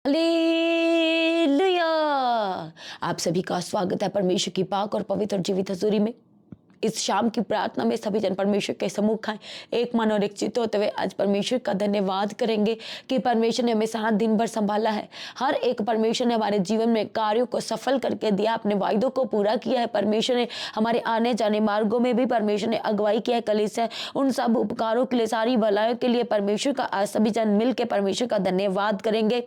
Hallelujah. आप सभी का स्वागत है परमेश्वर की पाक और पवित्र जीवित हजूरी में। इस शाम की प्रार्थना में सभी जन परमेश्वर के सम्मुख आए, एक मन और एक चित्त होते हुए आज परमेश्वर का धन्यवाद करेंगे कि परमेश्वर ने हमें सारा दिन भर संभाला है। हर एक परमेश्वर ने हमारे जीवन में कार्यों को सफल करके दिया, अपने वायदों को पूरा किया है। परमेश्वर ने हमारे आने जाने मार्गों में भी परमेश्वर ने अगुवाई किया है। कलीसिया उन सब उपकारों के लिए, सारी भलाइयों के लिए परमेश्वर का आज सभी जन मिल के परमेश्वर का धन्यवाद करेंगे।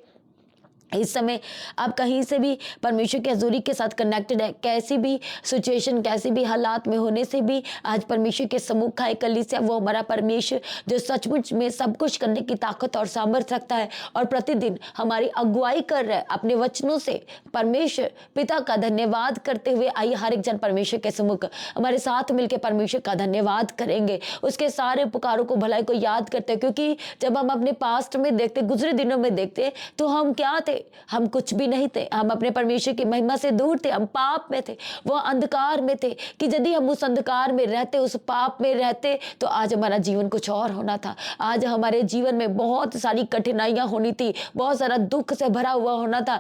इस समय आप कहीं से भी परमेश्वर की हजूरी के साथ कनेक्टेड है, कैसी भी सिचुएशन, कैसी भी हालात में होने से भी आज परमेश्वर के सम्मुख आए। कलीसिया वो हमारा परमेश्वर जो सचमुच में सब कुछ करने की ताकत और सामर्थ्य रखता है और प्रतिदिन हमारी अगुवाई कर रहा है अपने वचनों से। परमेश्वर पिता का धन्यवाद करते हुए आइए हर एक जन परमेश्वर के सम्मुख हमारे साथ मिलकर परमेश्वर का धन्यवाद करेंगे, उसके सारे उपकारों को, भलाई को याद करते हैं। क्योंकि जब हम अपने पास्ट में देखते, गुजरे दिनों में देखते, तो हम क्या थे? हम कुछ भी नहीं थे। हम अपने परमेश्वर की महिमा से दूर थे, हम पाप में थे, वो अंधकार में थे। कि यदि हम उस अंधकार में रहते, उस पाप में रहते, तो आज हमारा जीवन कुछ और होना था। आज हमारे जीवन में बहुत सारी कठिनाइयां होनी थी, बहुत सारा दुख से भरा हुआ होना था।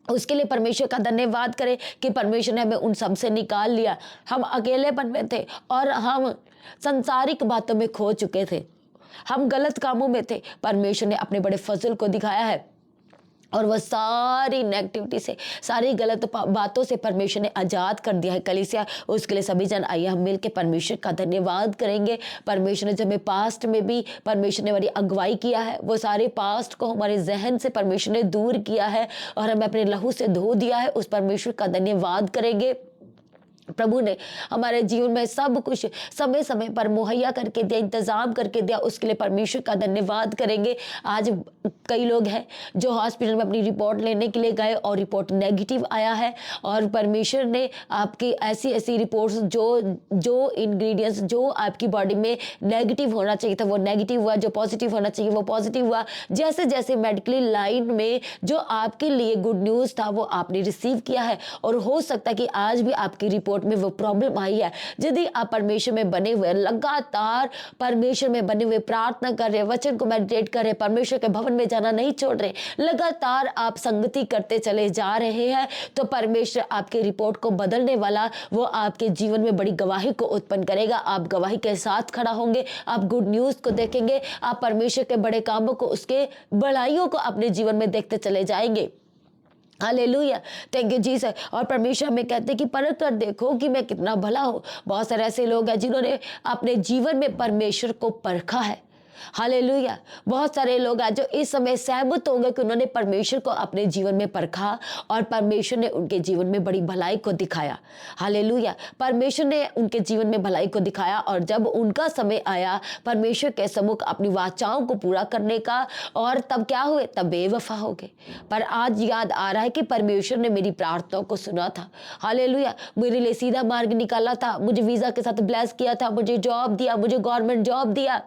उसके लिए परमेश्वर का धन्यवाद करें कि परमेश्वर ने हमें उन सब से निकाल लिया। हम अकेलेपन में थे और हम संसारिक बातों में खो चुके थे, हम गलत कामों में थे। परमेश्वर ने अपने बड़े फजल को दिखाया है और वह सारी नेगेटिविटी से, सारी गलत बातों से परमेश्वर ने आजाद कर दिया है। कलीसिया उसके लिए सभी जन आइए हम मिलकर परमेश्वर का धन्यवाद करेंगे। परमेश्वर ने जब हमें पास्ट में भी परमेश्वर ने हमारी अगुवाई किया है, वो सारे पास्ट को हमारे जहन से परमेश्वर ने दूर किया है और हमें अपने लहू से धो दिया है। उस परमेश्वर का धन्यवाद करेंगे। प्रभु ने हमारे जीवन में सब कुछ समय समय पर मुहैया करके दिया, इंतजाम करके दिया, उसके लिए परमेश्वर का धन्यवाद करेंगे। आज कई लोग हैं जो हॉस्पिटल में अपनी रिपोर्ट लेने के लिए गए और रिपोर्ट नेगेटिव आया है और परमेश्वर ने आपकी ऐसी ऐसी रिपोर्ट्स जो इंग्रेडिएंट्स जो आपकी बॉडी में नेगेटिव होना चाहिए था वो नेगेटिव हुआ, जो पॉजिटिव होना चाहिए वो पॉजिटिव हुआ। जैसे जैसे मेडिकली लाइन में जो आपके लिए गुड न्यूज़ था वो आपने रिसीव किया है और हो सकता है कि आज भी आपकी रिपोर्ट में वो प्रॉब्लम आई है। यदि आप परमेश्वर में बने हुए, लगातार परमेश्वर में बने हुए प्रार्थना कर रहे, वचन को मेडिटेट कर रहे, परमेश्वर के भवन में जाना नहीं छोड़ रहे, लगातार आप संगति करते चले जा रहे हैं, तो परमेश्वर आपकी रिपोर्ट को बदलने वाला, वो आपके जीवन में बड़ी गवाही को उत्पन्न करेगा। आप गवाही के साथ खड़ा होंगे, आप गुड न्यूज़ को देखेंगे, आप परमेश्वर के बड़े कामों को, उसके बड़ाइयों को अपने जीवन में देखते चले जाएंगे। Hallelujah, thank you Jesus. और परमेश्वर हमें कहते हैं कि परख कर देखो कि मैं कितना भला हूँ। बहुत सारे ऐसे लोग हैं जिन्होंने अपने जीवन में परमेश्वर को परखा है। हालेलुया, बहुत सारे लोग हैं जो इस समय सहमत होंगे कि उन्होंने परमेश्वर को अपने जीवन में परखा और परमेश्वर ने उनके जीवन में बड़ी भलाई को दिखाया। हालेलुया, परमेश्वर ने उनके जीवन में भलाई को दिखाया और जब उनका समय आया परमेश्वर के सम्मुख अपनी वाचाओं को पूरा करने का, और तब क्या हुए? तब बेवफा हो गए। पर आज याद आ रहा है कि परमेश्वर ने मेरी प्रार्थनाओं को सुना था। हालेलुया, मेरे लिए सीधा मार्ग निकाला था, मुझे वीजा के साथ ब्लेस किया था, मुझे जॉब दिया, मुझे गवर्नमेंट जॉब दिया।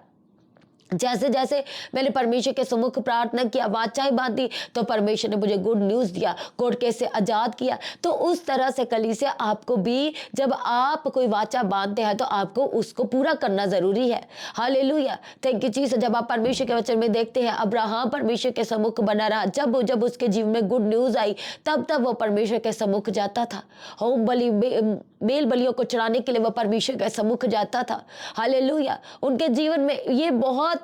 जैसे जैसे मैंने परमेश्वर के सम्मुख प्रार्थना किया, वाचाएं बांधी, तो परमेश्वर ने मुझे गुड न्यूज़ दिया, कोर्ट केस से आज़ाद किया। तो उस तरह से कलीसिया आपको भी, जब आप कोई वाचा बांधते हैं तो आपको उसको पूरा करना ज़रूरी है। Hallelujah, thank you Jesus. जब आप परमेश्वर के वचन में देखते हैं, अब्राहम परमेश्वर के सम्मुख बना रहा, जब जब उसके जीवन में गुड न्यूज़ आई तब तब वो परमेश्वर के सम्मुख जाता था। होम बलि, मेल बलियों को चढ़ाने के लिए वो परमेश्वर के सम्मुख जाता था। हालेलुया, उनके जीवन में ये बहुत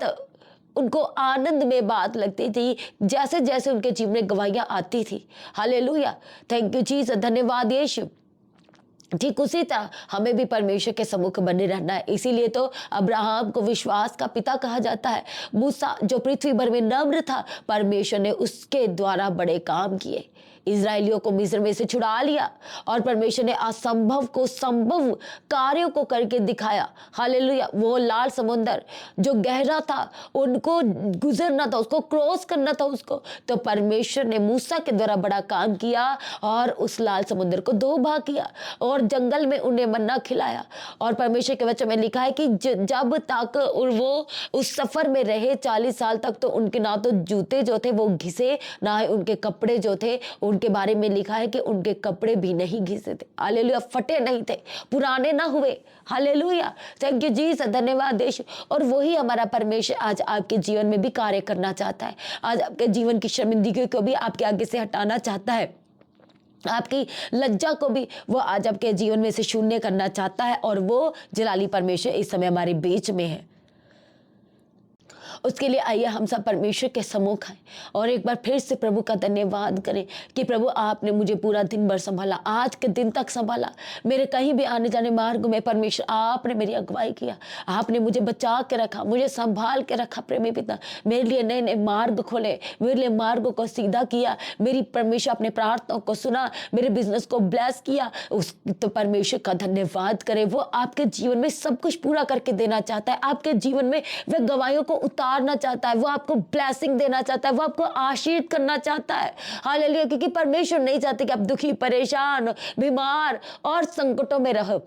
उनको आनंद में बात लगती थी जैसे जैसे उनके जीवन में गवाहियां आती थी। हालेलुया, थैंक यू जीसस, धन्यवाद यीशु। ठीक उसी तरह हमें भी परमेश्वर के सम्मुख बने रहना है। इसीलिए तो अब्राहम को विश्वास का पिता कहा जाता है। मूसा जो पृथ्वी भर में नम्र था, परमेश्वर ने उसके द्वारा बड़े काम किए, इजराइलियों को मिस्र में से छुड़ा लिया और परमेश्वर ने असंभव को संभव कार्यों को करके दिखाया। हालेलुया, वो लाल समुंदर जो गहरा था उनको गुजरना था, उसको क्रॉस करना था उसको, तो परमेश्वर ने मूसा के द्वारा बड़ा काम किया और उस लाल समुंदर को दो भाग किया और जंगल में उन्हें मन्ना खिलाया। और परमेश्वर के वचन में लिखा है कि जब तक वो उस सफर में रहे 40 साल तक, तो उनके ना तो जूते जो थे वो घिसे, ना ही उनके कपड़े जो थे उनके बारे में लिखा है कि उनके कपड़े भी नहीं घिसे थे, हालेलुया, फटे नहीं थे, पुराने ना हुए, हालेलुया। थैंक यू जीसस, धन्यवाद यीशु। और वही हमारा परमेश्वर आज आपके जीवन में भी कार्य करना चाहता है। आज आपके जीवन की शर्मिंदगी को भी आपके आगे से हटाना चाहता है, आपकी लज्जा को भी वो आज आपके जीवन में से शून्य करना चाहता है। और वो जलाली परमेश्वर इस समय हमारे बीच में है। उसके लिए आइए हम सब परमेश्वर के सम्मुख आए और एक बार फिर से प्रभु का धन्यवाद करें कि प्रभु आपने मुझे पूरा दिन भर संभाला, आज के दिन तक संभाला, मेरे कहीं भी आने जाने मार्ग में परमेश्वर आपने मेरी अगुवाई किया, आपने मुझे बचा के रखा, मुझे संभाल के रखा। प्रेमी पिता, मेरे लिए नए नए मार्ग खोले, मेरे लिए मार्गों को सीधा किया, मेरी परमेश्वर अपने प्रार्थनाओं को सुना, मेरे बिजनेस को ब्लेस किया। उस तो परमेश्वर का धन्यवाद करें। वो आपके जीवन में सब कुछ पूरा करके देना चाहता है, आपके जीवन में वह गवाहियों को उतारना चाहता है, वो आपको ब्लेसिंग देना चाहता है, वो आपको आशीर्वाद करना चाहता है, हालेलुया। क्योंकि परमेश्वर नहीं चाहते कि आप दुखी, परेशान, बीमार और संकटों में रहो,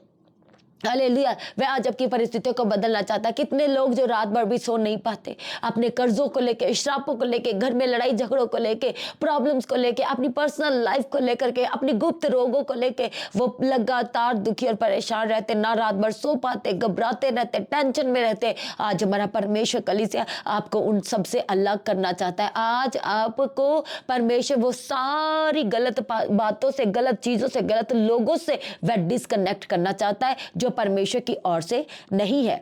हालेलुया। वह आज आपकी परिस्थितियों को बदलना चाहता है। कितने लोग जो रात भर भी सो नहीं पाते, अपने कर्जों को लेके, श्रापों को लेके, घर में लड़ाई झगड़ों को लेके, प्रॉब्लम्स को लेके, अपनी पर्सनल लाइफ को लेकर के, अपनी गुप्त रोगों को लेके वो लगातार दुखी और परेशान रहते, ना रात भर सो पाते, घबराते रहते, टेंशन में रहते। आज हमारा परमेश्वर कलीसिया आपको उन सबसे अलग करना चाहता है। आज आपको परमेश्वर वो सारी गलत बातों से, गलत चीजों से, गलत लोगों से वह डिस्कनेक्ट करना चाहता है जो परमेश्वर की ओर से नहीं है,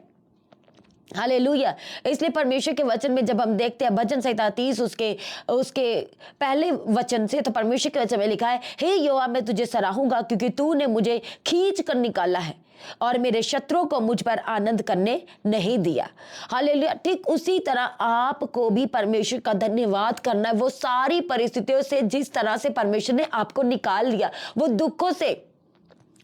हालेलुया। इसलिए परमेश्वर के वचन में जब हम देखते हैं भजन संहिता 30 उसके पहले वचन से, तो परमेश्वर के वचन में लिखा है, हे यहोवा मैं तुझे सराहूंगा क्योंकि तूने मुझे खींच कर निकाला है और मेरे शत्रुओं को मुझ पर आनंद करने नहीं दिया, हालेलुया। ठीक उसी तरह आपको भी परमेश्वर का धन्यवाद करना है। वो सारी परिस्थितियों से जिस तरह से परमेश्वर ने आपको निकाल लिया, वो दुखों से,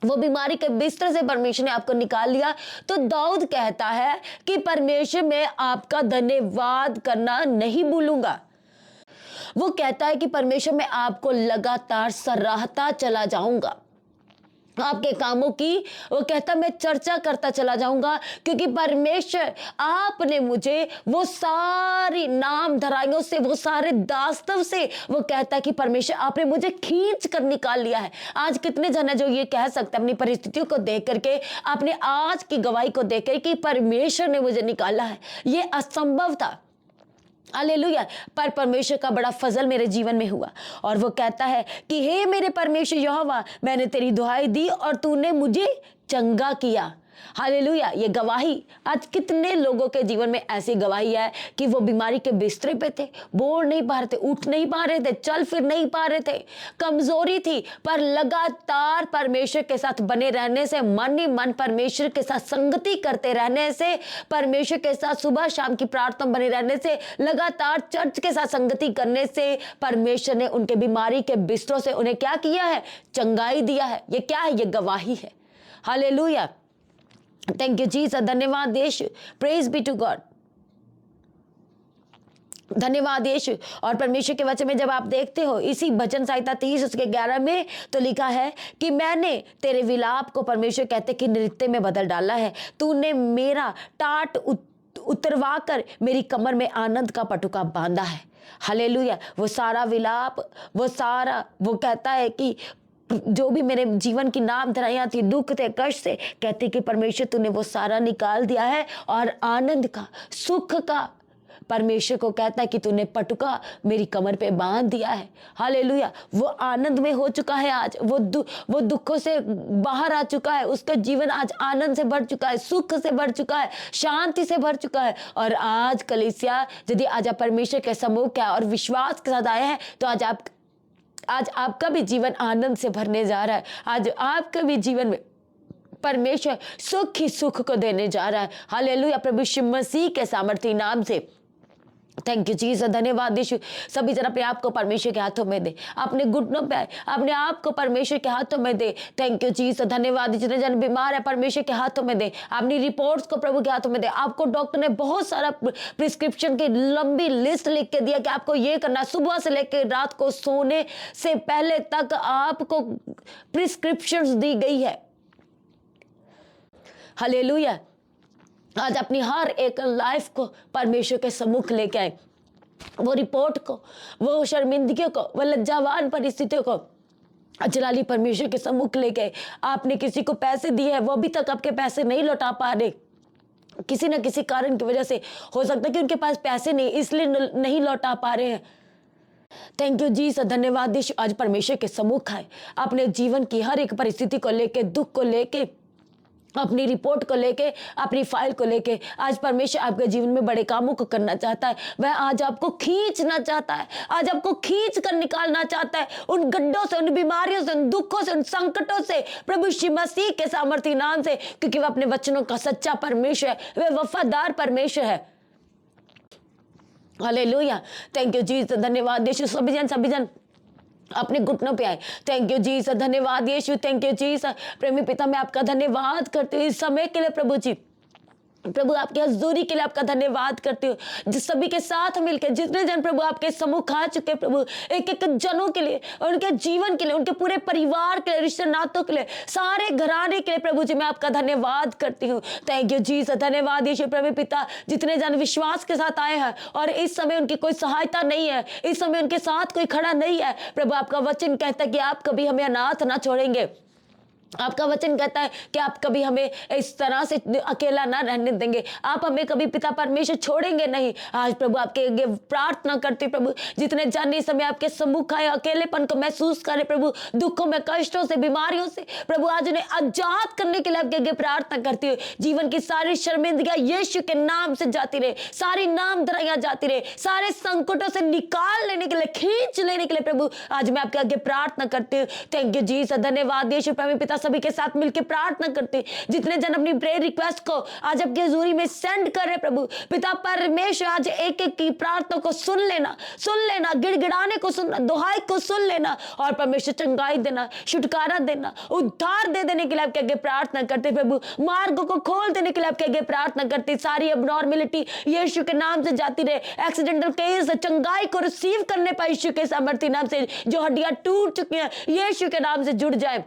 वो बीमारी के बिस्तर से परमेश्वर ने आपको निकाल लिया, तो दाऊद कहता है कि परमेश्वर मैं आपका धन्यवाद करना नहीं भूलूंगा। वो कहता है कि परमेश्वर मैं आपको लगातार सराहता चला जाऊंगा, आपके कामों की वो कहता मैं चर्चा करता चला जाऊंगा, क्योंकि परमेश्वर आपने मुझे वो सारी नाम धराइयों से, वो सारे दास्तव से, वो कहता है कि परमेश्वर आपने मुझे खींच कर निकाल लिया है। आज कितने जन है जो ये कह सकते हैं अपनी परिस्थितियों को देख करके, अपने आज की गवाही को देख कर कि परमेश्वर ने मुझे निकाला है। ये असंभव था, हालेलुया, पर परमेश्वर का बड़ा फजल मेरे जीवन में हुआ। और वो कहता है कि हे मेरे परमेश्वर यहोवा, मैंने तेरी दुहाई दी और तूने मुझे चंगा किया, हालेलुया। ये गवाही आज कितने लोगों के जीवन में ऐसी गवाही है कि वो बीमारी के बिस्तरे पे थे, बोल नहीं पा रहे थे, उठ नहीं पा रहे थे, चल फिर नहीं पा रहे थे, कमजोरी थी, पर लगातार परमेश्वर के साथ बने रहने से, मन ही मन परमेश्वर के साथ संगति करते रहने से, परमेश्वर के साथ सुबह शाम की प्रार्थना बने रहने से, लगातार चर्च के साथ संगति करने से परमेश्वर ने उनके बीमारी के बिस्तरों से उन्हें क्या किया है, चंगाई दिया है। ये क्या है? ये गवाही है, हालेलुया। थैंक यू जीसस, धन्यवाद यीशु, प्रेज बी टू गॉड, धन्यवाद यीशु। और परमेश्वर के वचन में जब आप देखते हो इसी भजन संहिता 30 उसके 11 में, तो लिखा है कि मैंने तेरे विलाप को, परमेश्वर कहते कि नृत्य में बदल डाला है, तूने मेरा टाट उतरवा कर मेरी कमर में आनंद का पटुका बांधा है, हालेलुया। वो सारा विलाप, वो सारा, वो कहता है कि जो भी मेरे जीवन की नाम धराइयाँ थी, दुख थे, कष्ट से, कहते कि परमेश्वर तूने वो सारा निकाल दिया है और आनंद का, सुख का, परमेश्वर को कहता है कि तूने पटुका मेरी कमर पे बांध दिया है, हालेलुया। वो आनंद में हो चुका है आज, वो दुखों से बाहर आ चुका है, उसका जीवन आज आनंद से भर चुका है, सुख से भर चुका है, शांति से भर चुका है। और आज कलीसिया, यदि आज आप परमेश्वर के सम्मुख क्या और विश्वास के साथ आए हैं, तो आज आपका भी जीवन आनंद से भरने जा रहा है। आज आपका भी जीवन में परमेश्वर सुख ही सुख को देने जा रहा है, हालेलुया, प्रभु यीशु मसीह के सामर्थी नाम से। थैंक यू जीसस, धन्यवाद यीशु। सभी जन अपने आप को परमेश्वर के हाथों में दे, अपने घुटनों पे अपने आप को परमेश्वर के हाथों में दे। थैंक यू जीसस, धन्यवाद। जितने जन बीमार है परमेश्वर के हाथों में दे, अपनी रिपोर्ट्स को प्रभु के हाथों में दे। आपको डॉक्टर ने बहुत सारा प्रिस्क्रिप्शन की लंबी लिस्ट लिख के दिया कि आपको ये करना, सुबह से लेकर रात को सोने से पहले तक आपको प्रिस्क्रिप्शंस दी गई है, हालेलुया। आज अपनी हर एक लाइफ को परमेश्वर के सम्मुख लेके आए, वो रिपोर्ट को, वो शर्मिंदगी को, वो लज्जावान परिस्थितियों को जलाली परमेश्वर के सम्मुख ले गए। आपने किसी को पैसे दिए हैं, वो अभी तक आपके पैसे नहीं लौटा पा रहे, किसी न किसी कारण की वजह से। हो सकता है कि उनके पास पैसे नहीं, इसलिए नहीं लौटा पा रहे हैं। थैंक यू जी सर, धन्यवाद यीशु। आज परमेश्वर के सम्मुख आए, अपने जीवन की हर एक परिस्थिति को लेके, दुख को लेके, अपनी रिपोर्ट को लेके, अपनी फाइल को लेके आज परमेश्वर आपके जीवन में बड़े कामों को करना चाहता है। वह आज आपको खींचना चाहता है, आज आपको खींच कर निकालना चाहता है उन गड्ढों से, उन बीमारियों से, उन दुखों से, उन संकटों से, प्रभु यीशु मसीह के सामर्थी नाम से, क्योंकि वह अपने वचनों का सच्चा परमेश्वर है, वह वफादार परमेश्वर है। हालेलुया, थैंक यू जीसस, धन्यवाद यीशु। सभी जन अपने घुटनों पे आए। थैंक यू जीसस, धन्यवाद यीशु, थैंक यू जीसस। प्रेमी पिता, मैं आपका धन्यवाद करती हूँ इस समय के लिए प्रभु जी। प्रभु आपकी हजूरी के लिए आपका धन्यवाद करती हूँ, जिस सभी के साथ मिलकर जितने जन प्रभु आपके सम्मुख आ चुके प्रभु, एक एक जनों के लिए, उनके जीवन के लिए, उनके पूरे परिवार के लिए, रिश्ते नातों के लिए, सारे घराने के लिए प्रभु जी मैं आपका धन्यवाद करती हूँ। थैंक यू जीसस, धन्यवाद यीशु। प्रभु पिता, जितने जन विश्वास के साथ आए हैं और इस समय उनकी कोई सहायता नहीं है, इस समय उनके साथ कोई खड़ा नहीं है प्रभु, आपका वचन कहता है कि आप कभी हमें अनाथ ना छोड़ेंगे। आपका वचन कहता है कि आप कभी हमें इस तरह से अकेला ना रहने देंगे, आप हमें कभी पिता परमेश्वर छोड़ेंगे नहीं। आज प्रभु आपके आगे प्रार्थना करती प्रभु, जितने जन इस समय आपके सम्मुख आए, अकेलेपन को महसूस करें प्रभु, दुखों में, कष्टों से, बीमारियों से प्रभु, आज उन्हें आजाद करने के लिए आपके आगे प्रार्थना करती हूँ। जीवन की सारी शर्मिंदगियां यीशु के नाम से जाती रहे, सारी नाम धराइयां जाती रहे, सारे संकटों से निकाल लेने के लिए, खींच लेने के लिए प्रभु आज मैं आपके आगे प्रार्थना करती हूँ। थैंक यू जीसस, धन्यवाद यीशु। प्रभु पिता, सभी के साथ मिलकर प्रार्थना करते, जितने जन अपनी प्रेयर रिक्वेस्ट को आज आपके हजूरी में सेंड कर रहे प्रभु पिता परमेश्वर, आज एक एक की प्रार्थना को सुन लेना, गिड़गिड़ाने को सुनना, दुहाई को सुन लेना और परमेश्वर चंगाई देना, छुटकारा देना, उद्धार दे देने के लिए आपके आगे प्रार्थना करते प्रभु, मार्गों को खोल देने के लिए आपके आगे प्रार्थना करते। सारी अबनॉर्मेलिटी यीशु के नाम से जाती रहे, एक्सीडेंटल केस चंगाई को रिसीव करने पाए यीशु के सामर्थ्य नाम से। जो हड्डियां टूट चुकी हैं यीशु के नाम से जुड़ जाए,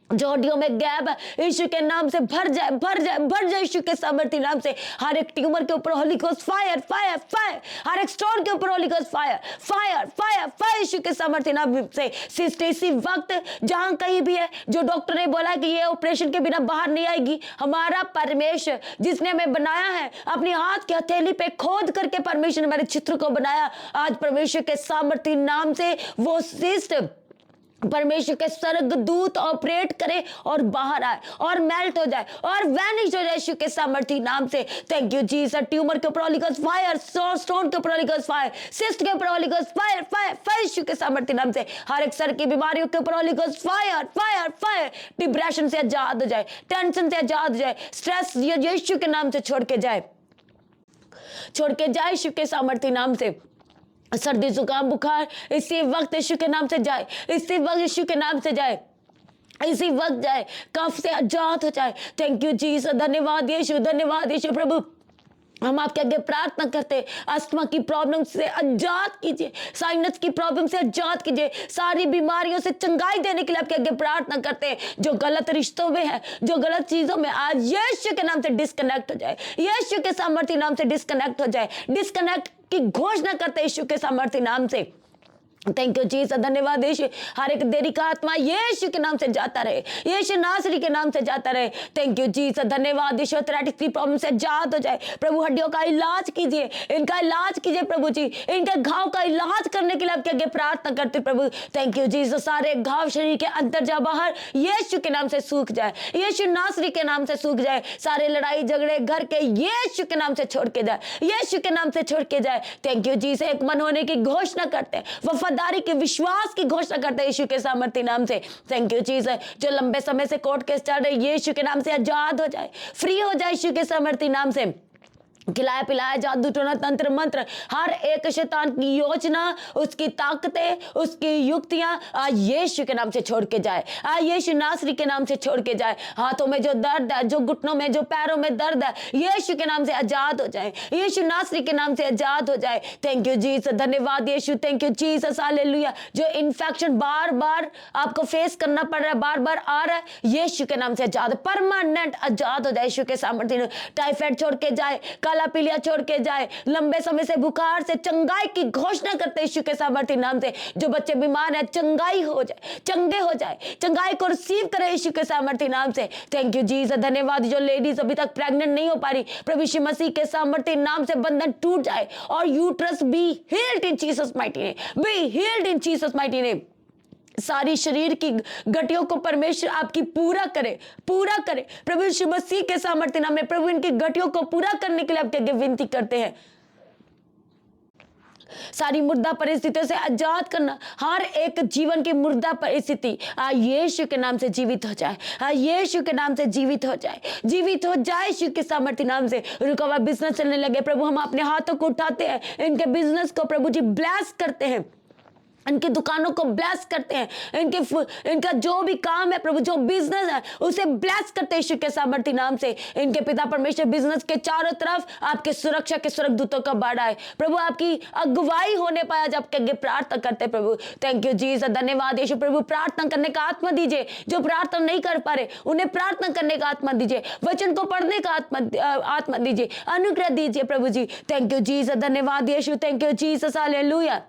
जो हड्डियों में गैप है यीशु के नाम से भर जाए, भर जाए, भर जाए यीशु के सामर्थ्य नाम से। हर एक ट्यूमर के ऊपर holy ghost fire, fire, fire, हर एक स्टोन के ऊपर holy ghost fire, fire, fire, fire Yeshu के सामर्थ्य नाम से। सिस्ट इसी वक्त जहां कहीं भी है, जो डॉक्टर ने बोला कि ये ऑपरेशन के बिना बाहर नहीं आएगी, हमारा परमेश्वर जिसने हमें बनाया है, अपनी हाथ की हथेली पे खोद करके परमेश्वर ने हमारे चित्र को बनाया, आज परमेश्वर के सामर्थ्य नाम से वो सिस्ट परमेश्वर के स्वर्ग दूत ऑपरेट करे और बाहर आए और मेल्ट हो जाए और वैनिश हो जाए यीशु के सामर्थ्य नाम से। Thank you Jesus. ट्यूमर के ऊपर होली गोस्ट फायर, स्टोन के ऊपर होली गोस्ट फायर, सिस्ट के ऊपर holy ghost fire, fire, fire Yeshu के सामर्थ्य नाम से। हर एक सर की बीमारियों के ऊपर holy ghost fire, fire, fire. Depression से आजाद हो जाए, टेंशन से आजाद हो जाए, स्ट्रेस यीशु के नाम से छोड़ के जाए यीशु के सामर्थ्य नाम से। सर्दी जुकाम बुखार इसी वक्त यीशु के नाम से जाए, इसी वक्त यीशु के नाम से जाए, इसी वक्त जाए, कफ से आजाद हो जाए। थैंक यू जीसस, धन्यवाद यीशु, धन्यवाद यीशु। प्रभु हम आपके आगे प्रार्थना करते, अस्थमा की प्रॉब्लम से आजाद कीजिए, साइनस की प्रॉब्लम से आजाद कीजिए, सारी बीमारियों से चंगाई देने के लिए आपके आगे प्रार्थना करते हैं। जो गलत रिश्तों में है, जो गलत चीजों में, आज यीशु के नाम से डिस्कनेक्ट हो जाए, यीशु के सामर्थ्य नाम से डिस्कनेक्ट हो जाए। डिस्कनेक्ट की घोषणा करते यीशु के सामर्थ्य नाम से। थैंक यू जीसस, धन्यवाद यीशु। हर एक देरी का आत्मा यीशु के नाम से जाता रहे, यीशु नासरी के नाम से जाता रहे। थैंक यू जीसस, धन्यवाद यीशु। आर्थराइटिस की प्रॉब्लम से आजाद हो जाए प्रभु, हड्डियों का इलाज कीजिए, इनका इलाज कीजिए प्रभु जी, इनके घाव का इलाज करने के लिए आपके आगे प्रार्थना करते प्रभु। Thank you Jesus. सारे घाव शरीर के अंदर जा बाहर यीशु के नाम से सूख जाए, यीशु नासरी के नाम से सूख जाए। सारे लड़ाई झगड़े घर के यीशु के नाम से छोड़ के जाए, यीशु के नाम से छोड़ के जाए। Thank you Jesus. एक मन होने की घोषणा करते हैं, वफादारी के विश्वास की घोषणा करते हैं यीशु के सामर्थ्य नाम से। Thank you Jesus. जो लंबे समय से कोर्ट केस चल रहे यीशु के नाम से आजाद हो जाए, फ्री हो जाए यीशु के सामर्थ्य नाम से। खिलाया पिलाया जादू टोना तंत्र मंत्र, हर एक शैतान की योजना, उसकी ताकतें, उसकी युक्तियां आज यीशु के नाम से छोड़ के जाए, आज यीशु नासरी के नाम से छोड़ के जाए। हाथों में जो दर्द है, जो घुटनों में, जो पैरों में दर्द है, यीशु के नाम से आजाद हो जाए, यीशु नासरी के नाम से आजाद हो जाए। थैंक यू जीसस, धन्यवाद यीशु। थैंक यू जीसस, हालेलुया। जो इन्फेक्शन बार बार आपको फेस करना पड़ रहा है, बार बार आ रहा है, यीशु के नाम से आजाद, परमानेंट आजाद हो जाए यीशु के सामर्थ्य। टाइफाइड छोड़ के जाए, काला पीलिया छोड़ के जाए, लंबे समय से बुखार से चंगाई की घोषणा करते यीशु के सामर्थी नाम से। जो बच्चे बीमार हैं चंगाई हो जाए, चंगे हो जाए, चंगाई को रिसीव करे यीशु के सामर्थी नाम से। थैंक यू जीसस, धन्यवाद। जो लेडीज अभी तक प्रेग्नेंट नहीं हो पा रही, प्रभु यीशु मसीह के सामर्थी नाम से बंधन टूट जाए और uterus be healed in Jesus mighty name, be healed in Jesus mighty name. सारी शरीर की गठियों को परमेश्वर आपकी पूरा करे, पूरा करे प्रभु यीशु मसीह के सामर्थ्य नाम में। प्रभु इनकी गठियों को पूरा करने के लिए आपके आगे विनती करते हैं। सारी मुर्दा परिस्थितियों से आजाद करना, हर एक जीवन की मुर्दा परिस्थिति यीशु के नाम से जीवित हो जाए, यीशु के नाम से जीवित हो जाए, जीवित हो जाए यीशु के सामर्थ्य नाम से। रुका हुआ बिजनेस चलने लगे प्रभु, हम अपने हाथों को उठाते हैं, इनके बिजनेस को प्रभु जी ब्लेस करते हैं, इनकी दुकानों को ब्लेस करते हैं, इनका जो भी काम है प्रभु, जो बिजनेस है उसे ब्लेस करते हैं यीशु के सामर्थ्य नाम से। इनके पिता परमेश्वर बिजनेस के चारों तरफ आपके सुरक्षा के स्वर्गदूतों का बाड़ा है प्रभु, आपकी अगुवाई होने पाया जब के प्रार्थना करते हैं प्रभु। थैंक यू जीसस, धन्यवाद यीशु। प्रभु प्रार्थना करने का आत्मा दीजिए, जो प्रार्थना नहीं कर पा रहे उन्हें प्रार्थना करने का आत्मा दीजिए, वचन को पढ़ने का आत्मा दीजिए, अनुग्रह दीजिए प्रभु जी। थैंक यू जीसस, धन्यवाद यीशु। थैंक यू जीसस, हालेलुया।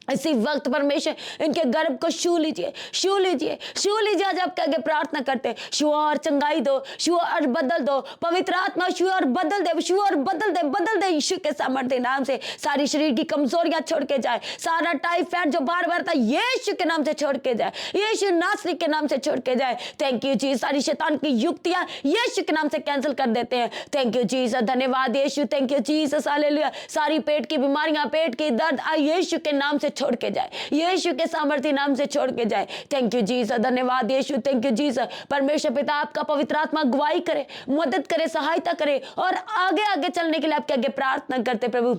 इसी वक्त परमेश्वर इनके गर्भ को छू लीजिए, छू लीजिए, छू लीजिए। आज आपके आगे प्रार्थना करते, छू और चंगाई दो, छू और बदल दो, पवित्र आत्मा छू और बदल दे, छू और बदल दे, बदल दे यीशु के सामर्थ्य नाम से। सारी शरीर की कमजोरियां छोड़ के जाए, सारा टाइफाइड जो बार बार था यीशु के नाम से छोड़ के जाए, यीशु नासरी के नाम से छोड़ के जाए। थैंक यू जी। सारी शैतान की युक्तियां यीशु के नाम से कैंसिल कर देते हैं। थैंक यू जीसस, धन्यवाद यीशु। थैंक यू जीसस, हालेलुया। सारी पेट की बीमारियां, पेट की दर्द यीशु के नाम से छोड़ के जाए, यीशु के सामर्थ्य नाम से छोड़ के जाए। थैंक यू जीसस, धन्यवाद यीशु। Thank you Jesus. परमेश्वर पिता आपका पवित्र आत्मा अगुवाई करे, मदद करे, सहायता करे और आगे आगे चलने के लिए आपके आगे प्रार्थना करते प्रभु।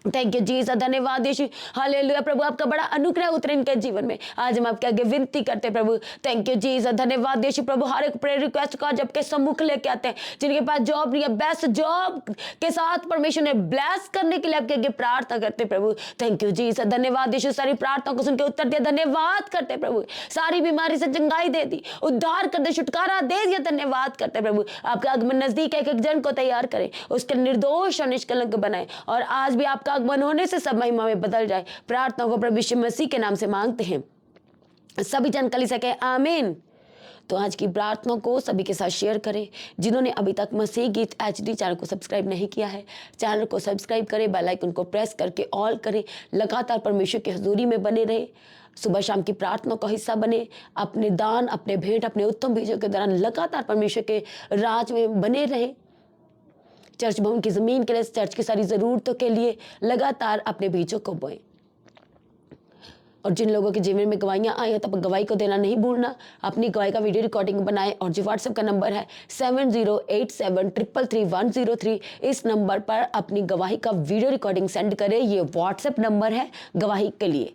थैंक यू जीसस, धन्यवाद यीशु, हालेलुया। प्रभु आपका बड़ा अनुग्रह उतरे इनके जीवन में, आज हम आपके आगे विनती करते प्रभु। थैंक यू जीसस, धन्यवाद यीशु। प्रभु हर एक प्रेयर रिक्वेस्ट का जब के सम्मुख लेके आते हैं, जिनके पास जॉब नहीं है बेस्ट जॉब के साथ परमेश्वर ने ब्लेस करने के लिए आपके आगे प्रार्थना करते प्रभु। थैंक यू जीसस, धन्यवाद यीशु। सारी प्रार्थना को सुन के उत्तर दिया, धन्यवाद करते प्रभु। सारी बीमारी से चंगाई दे दी, उद्धार कर दे, छुटकारा दे दिया, धन्यवाद करते प्रभु। आपका आगमन नजदीक है, एक जन को तैयार करें, उसके निर्दोष और निष्कलंक बनाए और आज भी आपका आगमन होने से सब महिमा में बदल जाए। प्रार्थना को प्रभु यीशु मसीह के नाम से मांगते हैं, सभी जन कलीसिया कहे आमीन। तो आज की प्रार्थना को सभी के साथ शेयर करें। जिन्होंने अभी तक मसीह गीत HD चैनल को सब्सक्राइब नहीं किया है, चैनल को सब्सक्राइब करें, बेल आइकन को प्रेस करके ऑल करें, लगातार परमेश्वर की हजूरी में बने रहे, सुबह शाम की प्रार्थना का हिस्सा बने, अपने दान, अपने भेंट, अपने उत्तम बीजों के दौरान लगातार परमेश्वर के राज में बने रहे। चर्च भवन की ज़मीन के लिए, चर्च की सारी ज़रूरतों के लिए लगातार अपने बीजों को बोएं। और जिन लोगों के जीवन में गवाहियाँ आई हैं, तब गवाही को देना नहीं भूलना। अपनी गवाही का वीडियो रिकॉर्डिंग बनाएं और जो व्हाट्सएप का नंबर है 7087333103, इस नंबर पर अपनी गवाही का वीडियो रिकॉर्डिंग सेंड करें। ये व्हाट्सएप नंबर है गवाही के लिए।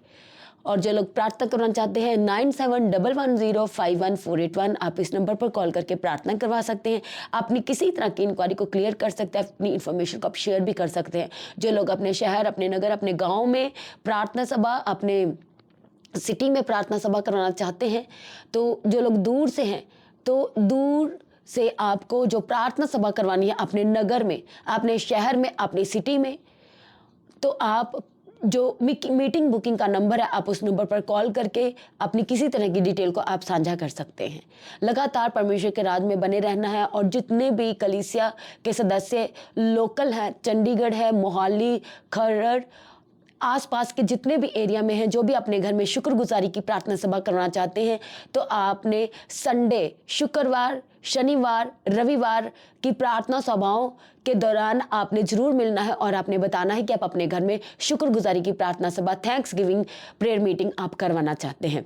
और जो लोग प्रार्थना करना चाहते हैं 9711051481, आप इस नंबर पर कॉल करके प्रार्थना करवा सकते हैं। अपनी किसी तरह की इंक्वायरी को क्लियर कर सकते हैं, अपनी इन्फॉर्मेशन को आप शेयर भी कर सकते हैं। जो लोग अपने शहर, अपने नगर, अपने गांव में प्रार्थना सभा, अपने सिटी में प्रार्थना सभा कराना चाहते हैं, तो जो लोग दूर से हैं, तो दूर से आपको जो प्रार्थना सभा करवानी है अपने नगर में, अपने शहर में, अपनी सिटी में, तो आप जो मीटिंग बुकिंग का नंबर है, आप उस नंबर पर कॉल करके अपनी किसी तरह की डिटेल को आप साझा कर सकते हैं। लगातार परमेश्वर के राज में बने रहना है। और जितने भी कलीसिया के सदस्य लोकल हैं, चंडीगढ़ है, मोहाली, खरड़, आसपास के जितने भी एरिया में हैं, जो भी अपने घर में शुक्रगुजारी की प्रार्थना सभा करना चाहते हैं, तो आपने संडे, शुक्रवार, शनिवार, रविवार की प्रार्थना सभाओं के दौरान आपने जरूर मिलना है और आपने बताना है कि आप अपने घर में शुक्रगुजारी की प्रार्थना सभा, थैंक्स गिविंग प्रेयर मीटिंग आप करवाना चाहते हैं।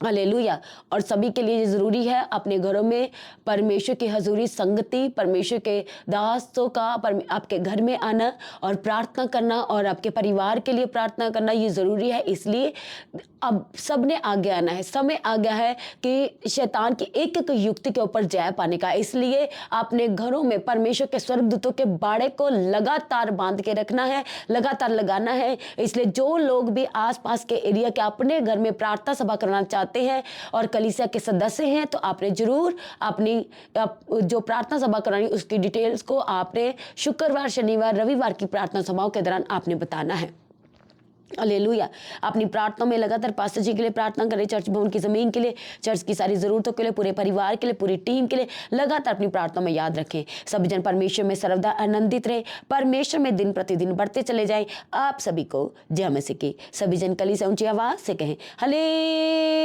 हालेलुया। और सभी के लिए ज़रूरी है अपने घरों में परमेश्वर की हजूरी, संगति, परमेश्वर के दासों का आपके घर में आना और प्रार्थना करना और आपके परिवार के लिए प्रार्थना करना, ये ज़रूरी है। इसलिए अब सबने आगे आना है। समय आ गया है कि शैतान की एक एक युक्ति के ऊपर जय पाने का। इसलिए अपने घरों में परमेश्वर के स्वर्गदूतों के बाड़े को लगातार बांध के रखना है, लगातार लगाना है। इसलिए जो लोग भी आसपास के एरिया के अपने घर में प्रार्थना सभा करना चाहते चाहते हैं और कलीसिया के सदस्य हैं तो आपने जरूर अपनी जो प्रार्थना सभा करानी उसकी डिटेल्स को आपने शुक्रवार, शनिवार, रविवार की प्रार्थना सभाओं के दौरान आपने बताना है। हालेलुया। अपनी प्रार्थना में लगातार पास्टर जी के लिए प्रार्थना करें, चर्च भवन की ज़मीन के लिए, चर्च की सारी ज़रूरतों के लिए, पूरे परिवार के लिए, पूरी टीम के लिए लगातार अपनी प्रार्थना में याद रखें। सभी जन परमेश्वर में सर्वदा आनंदित रहे, परमेश्वर में दिन प्रतिदिन बढ़ते चले जाएं। आप सभी को जय मसीह की। सभी जन कलीसिया ऊंची आवाज़ से कहें हालेलुया।